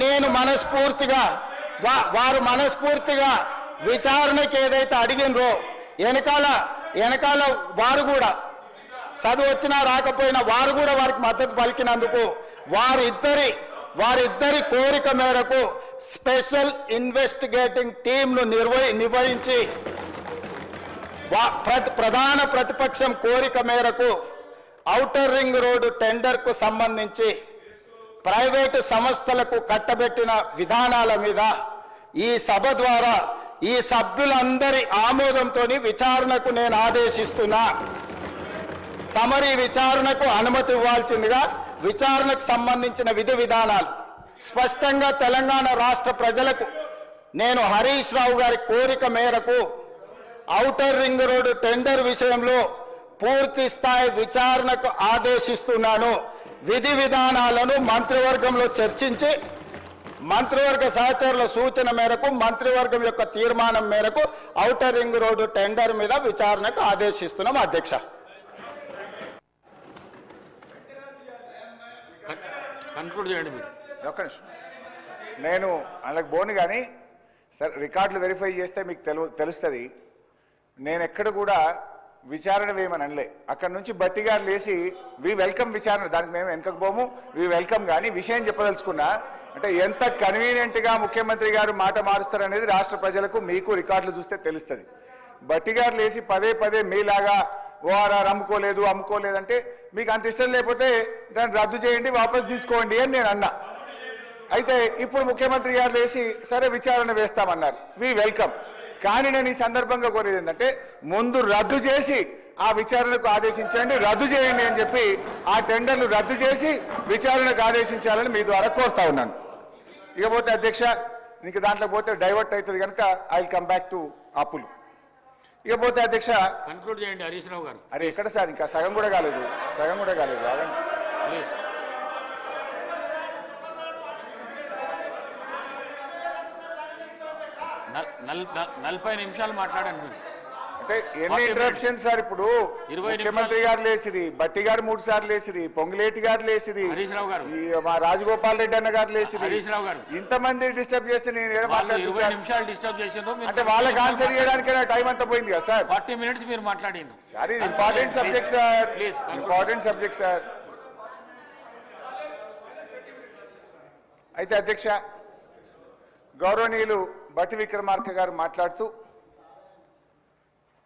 నేను మనస్ఫూర్తిగా వారు మనస్ఫూర్తిగా విచారణకి ఏదైతే అడిగినరో వెనకాల వారు కూడా చదువు వచ్చినా రాకపోయినా వారు కూడా వారికి మద్దతు పలికినందుకు వారిద్దరి కోరిక మేరకు స్పెషల్ ఇన్వెస్టిగేటింగ్ టీంను నిర్వహించి ప్రధాన ప్రతిపక్షం కోరిక మేరకు ఔటర్ రింగ్ రోడ్డు టెండర్కు సంబంధించి ప్రైవేటు సంస్థలకు కట్టబెట్టిన విధానాల మీద ఈ సభ ద్వారా ఈ సభ్యులందరి ఆమోదంతో విచారణకు నేను ఆదేశిస్తున్నా. తమరి విచారణకు అనుమతి ఇవ్వాల్సిందిగా విచారణకు సంబంధించిన విధి విధానాలు స్పష్టంగా తెలంగాణ రాష్ట్ర ప్రజలకు నేను హరీష్ రావు గారి కోరిక మేరకు ఔటర్ రింగ్ రోడ్డు టెండర్ విషయంలో పూర్తి స్థాయి విచారణకు ఆదేశిస్తున్నాను. విధి విధానాలను మంత్రివర్గంలో చర్చించి మంత్రివర్గ సహచరుల సూచన మేరకు మంత్రివర్గం యొక్క తీర్మానం మేరకు ఔటర్ రింగ్ రోడ్డు టెండర్ మీద విచారణకు ఆదేశిస్తున్నాం అధ్యక్ష. నేను అలాగ బోను కానీ సార్ రికార్డులు వెరిఫై చేస్తే మీకు తెలుస్తుంది. నేను ఎక్కడ కూడా విచారణ వేయమని అనలే. అక్కడి నుంచి బట్టి గారు లేచి వి వెల్కమ్ విచారణ, దానికి మేము వెనకకు పోము, వి వెల్కమ్. కానీ విషయం చెప్పదలుచుకున్నా అంటే ఎంత కన్వీనియంట్గా ముఖ్యమంత్రి గారు మాట మారుస్తారనేది రాష్ట్ర ప్రజలకు మీకు రికార్డులు చూస్తే తెలుస్తుంది. బట్టి గారు లేచి పదే మీలాగా ఓఆర్ఆర్ అమ్ముకోలేదంటే మీకు అంత ఇష్టం లేకపోతే దాన్ని రద్దు చేయండి, వాపస్ తీసుకోండి అని నేను అన్నా. అయితే ఇప్పుడు ముఖ్యమంత్రి గారు లేచి సరే విచారణ వేస్తామన్నారు, వి వెల్కమ్. కానీ నేను ఈ సందర్భంగా కోరేది ఏంటంటే ముందు రద్దు చేసి ఆ విచారణకు ఆదేశించండి, రద్దు చేయండి అని చెప్పి ఆ టెండర్లు రద్దు చేసి విచారణకు ఆదేశించాలని మీ ద్వారా కోరుతా ఉన్నాను. ఇకపోతే అధ్యక్ష ఇంక దాంట్లో పోతే డైవర్ట్ అవుతుంది కనుక I will come back to అప్పులు. ఇకపోతే అధ్యక్ష కన్క్లూడ్ చేయండి హరీష్ రావు గారు. అరే ఎక్కడ సార్ ఇంకా సగం కూడా కాలేదు. నలభై నిమిషాలు మాట్లాడండి. అంటే ఎన్ని ఇంటరప్షన్స్ సార్? ఇప్పుడు ముఖ్యమంత్రి గారు లేచిరి, బట్టి గారు 3 సార్లు లేచిరి, పొంగులేటి గారు లేచిరి, మా రాజగోపాల్ రెడ్డి అన్న గారు లేచిరి, ఇంతమంది డిస్టర్బ్ చేస్తే నేను అంటే వాళ్ళకి ఆన్సర్ చేయడానికి టైం అంతా పోయింది కదా సార్. 40 minutes మీరు మాట్లాడింది. సార్ ఇది important subject sir, important subject sir. అయితే అధ్యక్ష గౌరవనీయులు బట్టి విక్రమార్క గారు మాట్లాడుతూ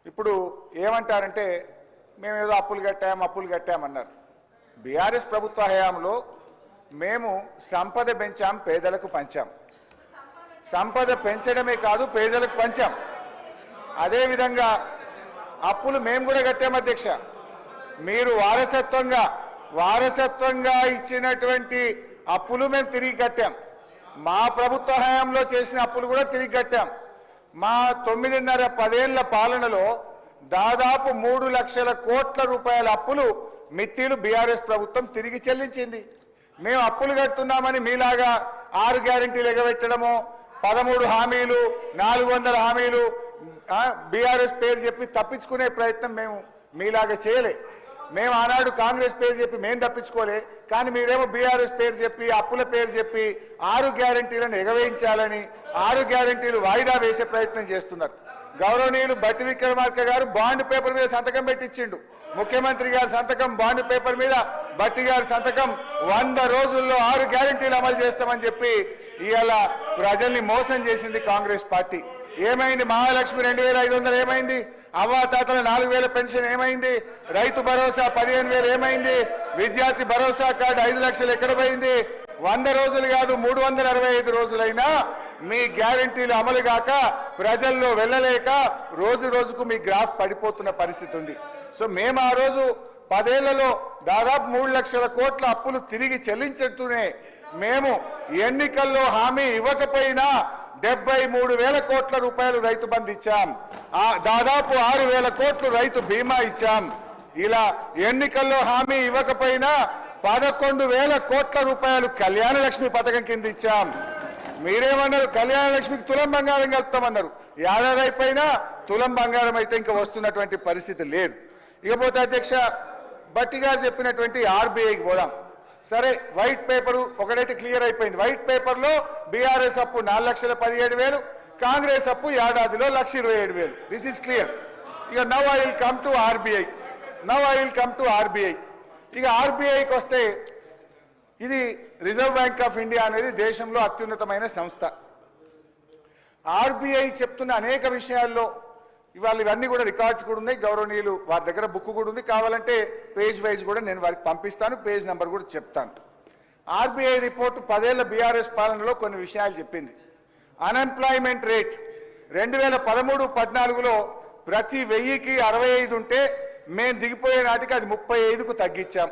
ఇప్పుడు ఏమంటారంటే మేము ఏదో అప్పులు కట్టామన్నారు. బీఆర్ఎస్ ప్రభుత్వ హయాంలో మేము సంపద పెంచాం, పేదలకు పంచాం. సంపద పెంచడమే కాదు పేదలకు పంచాం. అదేవిధంగా అప్పులు మేము కూడా కట్టాం అధ్యక్ష. మీరు వారసత్వంగా ఇచ్చినటువంటి అప్పులు మేము తిరిగి కట్టాం. మా ప్రభుత్వ హయాంలో చేసిన అప్పులు కూడా తిరిగి కట్టాం. మా 9.5-10 ఏళ్ల పాలనలో దాదాపు 3 లక్షల కోట్ల రూపాయల అప్పులు మిత్తిలు బీఆర్ఎస్ ప్రభుత్వం తిరిగి చెల్లించింది. మేము అప్పులు కడుతున్నామని మీలాగా 6 గ్యారెంటీలు ఎగబెట్టడమో 13 హామీలు 400 హామీలు బీఆర్ఎస్ పేరు చెప్పి తప్పించుకునే ప్రయత్నం మేము మీలాగా చేయలే. మేము ఆనాడు కాంగ్రెస్ పేరు చెప్పి మేము తప్పించుకోలే. కానీ మీరేమో బీఆర్ఎస్ పేరు చెప్పి అప్పుల పేరు చెప్పి 6 గ్యారెంటీలను ఎగవేయించాలని 6 గ్యారెంటీలు వాయిదా వేసే ప్రయత్నం చేస్తున్నారు. గౌరవనీయులు బట్టి విక్రమార్క గారు బాండ్ పేపర్ మీద సంతకం పెట్టించిండు. ముఖ్యమంత్రి గారి సంతకం బాండ్ పేపర్ మీద, బట్టి గారి సంతకం 100 రోజుల్లో 6 గ్యారెంటీలు అమలు చేస్తామని చెప్పి ఇవాళ ప్రజల్ని మోసం చేసింది కాంగ్రెస్ పార్టీ. ఏమైంది? మహాలక్ష్మి 2500 ఏమైంది? అవ్వాతాతల 4000 పెన్షన్ ఏమైంది? రైతు భరోసా 15,000 ఏమైంది? విద్యార్థి భరోసా కార్డు 5 లక్షలు ఎక్కడ పోయింది? 100 రోజులు కాదు 365 రోజులైనా మీ గ్యారెంటీలు అమలు కాక ప్రజల్లో వెళ్ళలేక రోజుకు మీ గ్రాఫ్ పడిపోతున్న పరిస్థితి ఉంది. సో మేము ఆ రోజు 10 ఏళ్లలో దాదాపు 3 లక్షల కోట్ల అప్పులు తిరిగి చెల్లించుతూనే మేము ఎన్నికల్లో హామీ ఇవ్వకపోయినా 73,000 కోట్ల రూపాయలు రైతు బంధు ఇచ్చాం. దాదాపు 6,000 కోట్లు రైతు బీమా ఇచ్చాం. ఇలా ఎన్నికల్లో హామీ ఇవ్వకపోయినా 11,000 కోట్ల రూపాయలు కళ్యాణ లక్ష్మి పథకం కింద ఇచ్చాం. మీరేమన్నారు? కళ్యాణ లక్ష్మికి తులం బంగారం కలుపుతామన్నారు. ఏడాది అయిపోయినా తులం బంగారం అయితే ఇంకా వస్తున్నటువంటి పరిస్థితి లేదు. ఇకపోతే అధ్యక్ష బట్టి గారు చెప్పినటువంటి ఆర్బీఐకి పోదాం. సరే వైట్ పేపర్ ఒకటైతే క్లియర్ అయిపోయింది. వైట్ పేపర్లో బీఆర్ఎస్ అప్పు 4,17,000, కాంగ్రెస్ అప్పు ఏడాదిలో 1,27,000. This is clear. ఇక now I will come to RBI. ఇక ఆర్బీఐకి వస్తే ఇది రిజర్వ్ బ్యాంక్ ఆఫ్ ఇండియా అనేది దేశంలో అత్యున్నతమైన సంస్థ. ఆర్బీఐ చెప్తున్న అనేక విషయాల్లో ఇవాళ ఇవన్నీ కూడా రికార్డ్స్ కూడా ఉన్నాయి. గౌరవనీయులు వారి దగ్గర బుక్ కూడా ఉంది, కావాలంటే పేజ్ వైజ్ కూడా నేను వారికి పంపిస్తాను, పేజ్ నెంబర్ కూడా చెప్తాను. ఆర్బీఐ రిపోర్టు 10 ఏళ్ల బీఆర్ఎస్ పాలనలో కొన్ని విషయాలు చెప్పింది. అన్ఎంప్లాయ్మెంట్ రేట్ 2013-14లో ప్రతి 1000కి 65 ఉంటే మేము దిగిపోయే నాటికి అది 35కు తగ్గించాం.